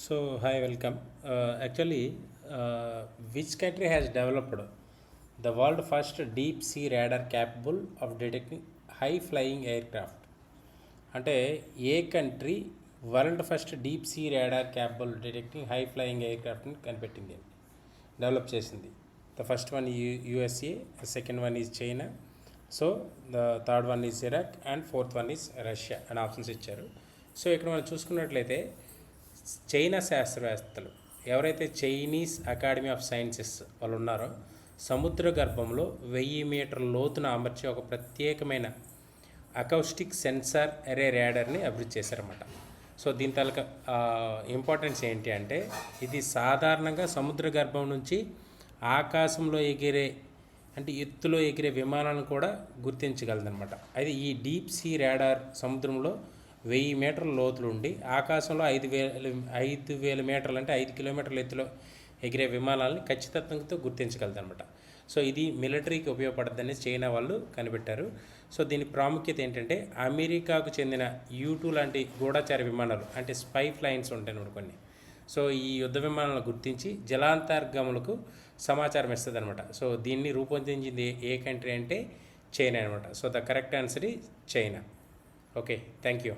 So, hi, welcome. Actually, which country has developed the world first deep sea radar capable of detecting high flying aircraft? అంటే ఏ country world first deep sea radar capable detecting high flying ఎయిర్క్రాఫ్ట్ని కనిపెట్టింది, develop చేసింది? The first one USA, second one is China, so the third one is Iraq and fourth one is Russia అని options ఇచ్చారు. So ఇక్కడ మనం చూసుకున్నట్లయితే China శాస్త్రవేత్తలు ఎవరైతే చైనీస్ అకాడమీ ఆఫ్ సైన్సెస్ వాళ్ళు ఉన్నారో సముద్ర గర్భంలో 1000 మీటర్ల లోతున అమర్చే ఒక ప్రత్యేకమైన అకౌస్టిక్ సెన్సార్ అరే ర్యాడర్ని అభివృద్ధి చేశారన్నమాట. సో దీని తాలూకా ఇంపార్టెన్స్ ఏంటి అంటే ఇది సాధారణంగా సముద్ర గర్భం నుంచి ఆకాశంలో ఎగిరే అంటే ఎత్తులో ఎగిరే విమానాలను కూడా గుర్తించగలదన్నమాట. అయితే ఈ డీప్ సీ రాడార్ సముద్రంలో 1000 మీటర్ల లోతులు ఉండి ఆకాశంలో 5,000 మీటర్లు అంటే 5 కిలోమీటర్ల ఎత్తులో ఎగిరే విమానాలని ఖచ్చితత్వంతో గుర్తించగలదన్నమాట. సో ఇది మిలిటరీకి ఉపయోగపడుతుందని చైనా వాళ్ళు కనిపెట్టారు. సో దీని ప్రాముఖ్యత ఏంటంటే అమెరికాకు చెందిన U2 లాంటి గూఢచార విమానాలు అంటే స్పై ఫ్లైన్స్ ఉంటాయి కొన్ని. సో ఈ యుద్ధ విమానాలను గుర్తించి జలాంతర్గములకు సమాచారం ఇస్తుంది అనమాట. సో దీన్ని రూపొందించింది ఏ కంట్రీ అంటే చైనా అనమాట. సో ద కరెక్ట్ ఆన్సర్ ఈ చైనా. Okay, thank you.